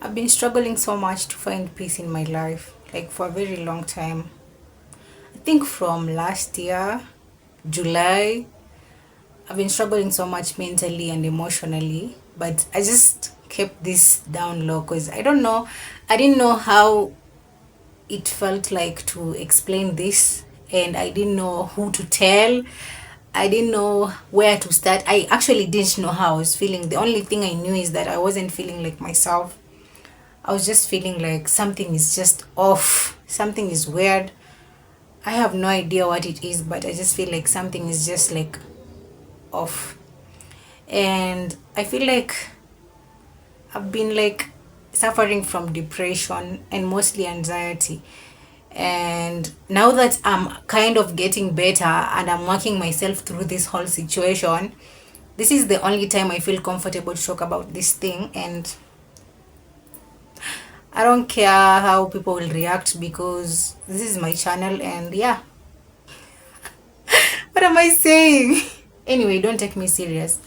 I've been struggling so much to find peace in my life, like for a very long time. I think from last year, July, I've been struggling so much mentally and emotionally, but I just kept this down low because I don't know, I didn't know how it felt like to explain this, and I didn't know who to tell. I didn't know where to start. I actually didn't know how I was feeling. The only thing I knew is that I wasn't feeling like myself. I was just feeling like something is just off. Something is weird. I have no idea what it is, but I just feel like something is just like off. And I feel like I've been like suffering from depression and mostly anxiety. And now that I'm kind of getting better and I'm working myself through this whole situation, this is the only time I feel comfortable to talk about this thing. And I don't care how people will react because this is my channel and yeah. What am I saying? Anyway, don't take me serious.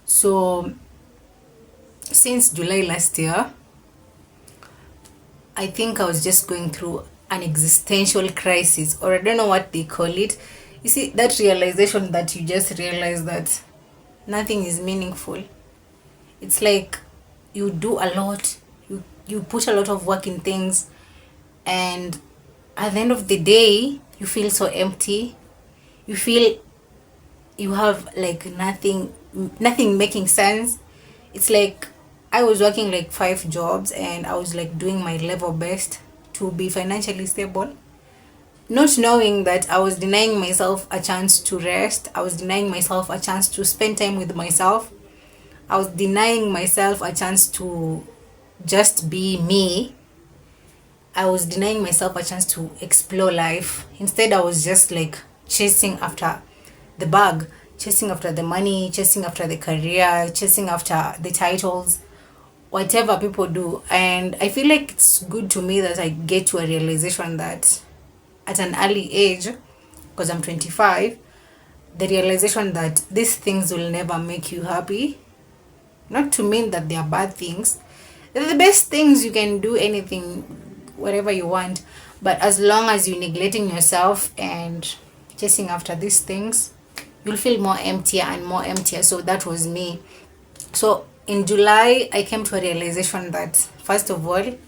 So, since July last year, I think I was just going through an existential crisis, or I don't know what they call it. You see, that realization that you just realize that nothing is meaningful. It's like you do a lot, you put a lot of work in things, and at the end of the day, you feel so empty. You feel you have like nothing making sense. It's like I was working like 5 jobs and I was like doing my level best to be financially stable, not knowing that I was denying myself a chance to rest. I was denying myself a chance to spend time with myself. I was denying myself a chance to just be me. I was denying myself a chance to explore life. Instead, I was just like chasing after the bag, chasing after the money, chasing after the career, chasing after the titles, whatever people do. And I feel like it's good to me that I get to a realization that at an early age, because I'm 25, the realization that these things will never make you happy. Not to mean that they are bad things. They're the best things. You can do anything, whatever you want. But as long as you're neglecting yourself and chasing after these things, you'll feel more emptier and more emptier. So that was me. So in July, I came to a realization that, first of all,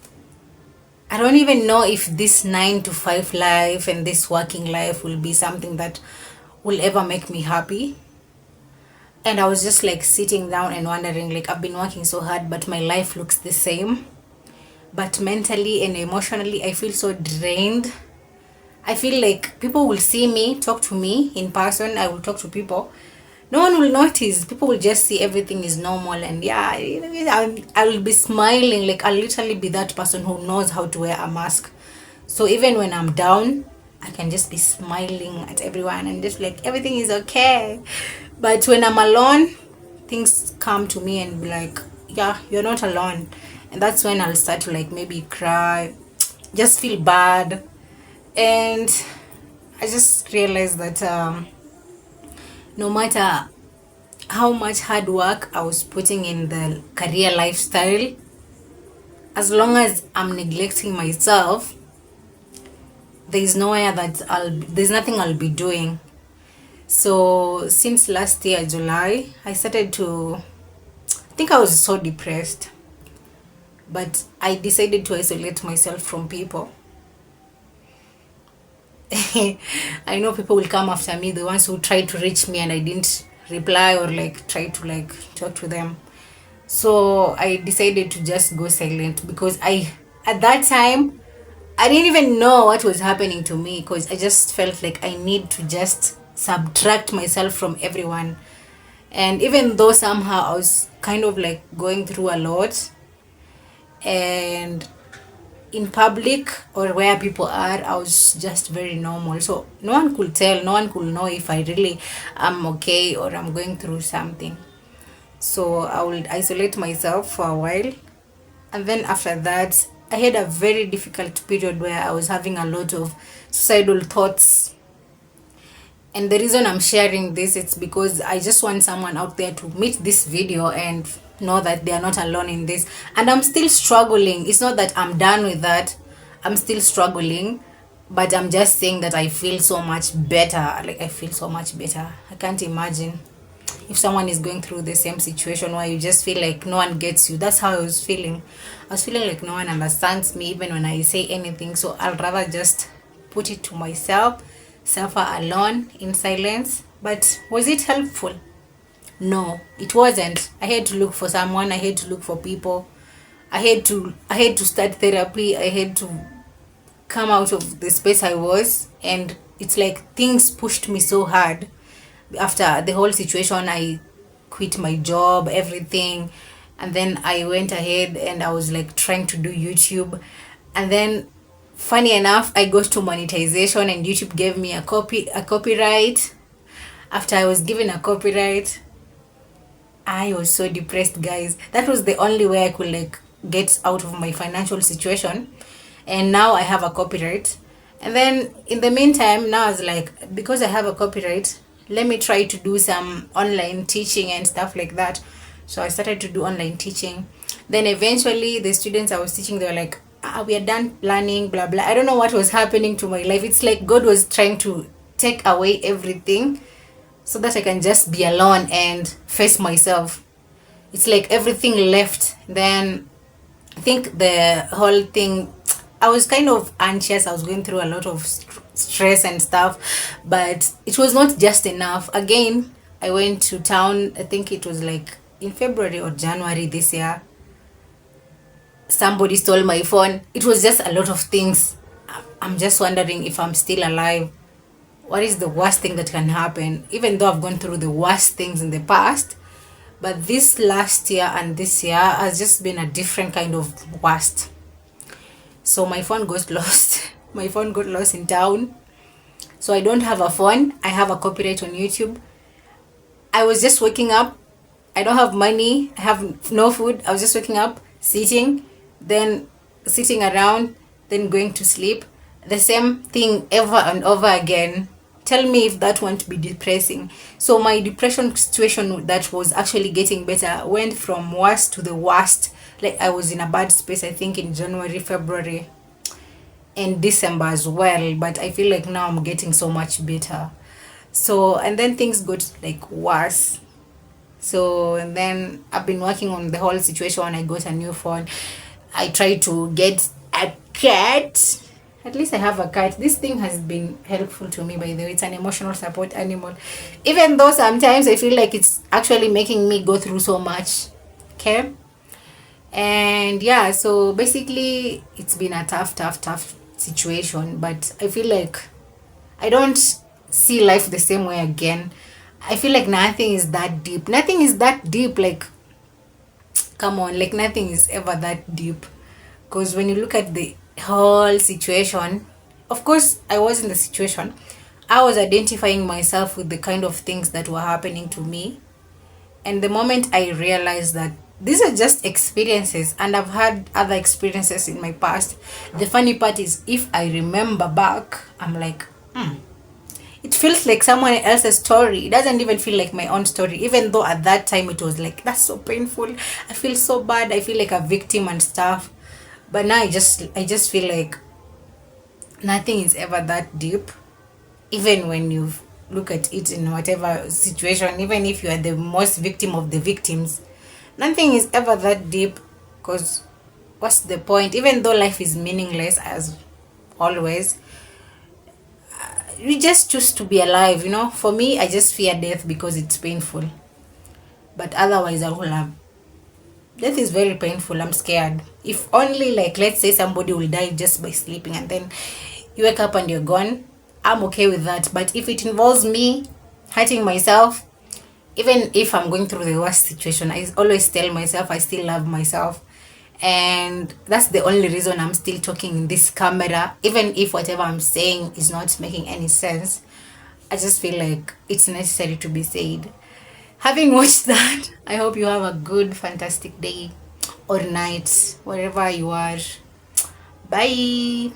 I don't even know if this 9 to 5 life and this working life will be something that will ever make me happy. And I was just like sitting down and wondering, like, I've been working so hard, but my life looks the same. But mentally and emotionally, I feel so drained. I feel like people will see me, talk to me in person. I will talk to people. No one will notice. People will just see everything is normal. And yeah, I'll be smiling. Like, I'll literally be that person who knows how to wear a mask. So even when I'm down, I can just be smiling at everyone and just like, everything is okay. But when I'm alone, things come to me and be like, yeah, you're not alone. And that's when I'll start to like maybe cry, just feel bad. And I just realized that no matter how much hard work I was putting in the career lifestyle, as long as I'm neglecting myself, there's nothing I'll be doing. So since last year, July, I started to I think I was so depressed, but I decided to isolate myself from people. I know people will come after me, the ones who tried to reach me and I didn't reply or like try to like talk to them. So I decided to just go silent because at that time, I didn't even know what was happening to me because I just felt like I need to just subtract myself from everyone. And even though somehow I was kind of like going through a lot, and in public or where people are, I was just very normal. So no one could tell, no one could know if I really am okay or I'm going through something. So I would isolate myself for a while. And then after that, I had a very difficult period where I was having a lot of suicidal thoughts. And the reason I'm sharing this, it's because I just want someone out there to meet this video and know that they are not alone in this. And I'm still struggling. It's not that I'm done with that. I'm still struggling, but I'm just saying that I feel so much better. Like, I feel so much better. I can't imagine if someone is going through the same situation where you just feel like no one gets you. That's how I was feeling. I was feeling like no one understands me even when I say anything. So I'll rather just put it to myself, suffer alone in silence. But was it helpful? No, it wasn't. I had to look for someone. I had to look for people. I had to start therapy. I had to come out of the space I was, and it's like things pushed me so hard. After the whole situation, I quit my job, everything, and then I went ahead and I was like trying to do YouTube. And then funny enough, I got to monetization and YouTube gave me a copyright. After I was given a copyright, I was so depressed, guys. That was the only way I could like get out of my financial situation. And now I have a copyright. And then in the meantime, now I was like, because I have a copyright, let me try to do some online teaching and stuff like that. So I started to do online teaching. Then eventually the students I was teaching, they were like, we are done learning, blah blah. I don't know what was happening to my life. It's like God was trying to take away everything so that I can just be alone and face myself. It's like everything left. Then I think the whole thing, I was kind of anxious. I was going through a lot of stress and stuff, but it was not just enough. Again, I went to town. I think it was like in February or January this year. Somebody stole my phone. It was just a lot of things. I'm just wondering if I'm still alive. What is the worst thing that can happen? Even though I've gone through the worst things in the past, but this last year and this year has just been a different kind of worst. So my phone got lost. My phone got lost in town. So I don't have a phone. I have a copyright on YouTube. I was just waking up. I don't have money. I have no food. I was just waking up, sitting, then sitting around, then going to sleep. The same thing ever and over again. Tell me if that won't be depressing. So my depression situation that was actually getting better went from worst to the worst. Like, I was in a bad space, I think, in January, February, and December as well. But I feel like now I'm getting so much better. So, and then things got like worse. So, and then I've been working on the whole situation. I got a new phone. I tried to get a cat. At least I have a cat. This thing has been helpful to me, by the way. It's an emotional support animal. Even though sometimes I feel like it's actually making me go through so much. Okay? And yeah, so basically it's been a tough situation. But I feel like I don't see life the same way again. I feel like nothing is that deep. Nothing is that deep. Like, come on, like nothing is ever that deep. Because when you look at the whole situation, of course, I was in the situation. I was identifying myself with the kind of things that were happening to me. And the moment I realized that these are just experiences and I've had other experiences in my past, the funny part is if I remember back, I'm like, it feels like someone else's story. It doesn't even feel like my own story, even though at that time it was like, that's so painful. I feel so bad. I feel like a victim and stuff. But now I just feel like nothing is ever that deep. Even when you look at it in whatever situation, even if you are the most victim of the victims, nothing is ever that deep. Because what's the point? Even though life is meaningless as always, we just choose to be alive, you know. For me, I just fear death because it's painful. But otherwise, I will have. Death is very painful. I'm scared. If only, like, let's say somebody will die just by sleeping and then you wake up and you're gone, I'm okay with that. But if it involves me hurting myself, even if I'm going through the worst situation, I always tell myself I still love myself. And that's the only reason I'm still talking in this camera, even if whatever I'm saying is not making any sense. I just feel like it's necessary to be said. Having watched that, I hope you have a good, fantastic day or night, wherever you are. Bye.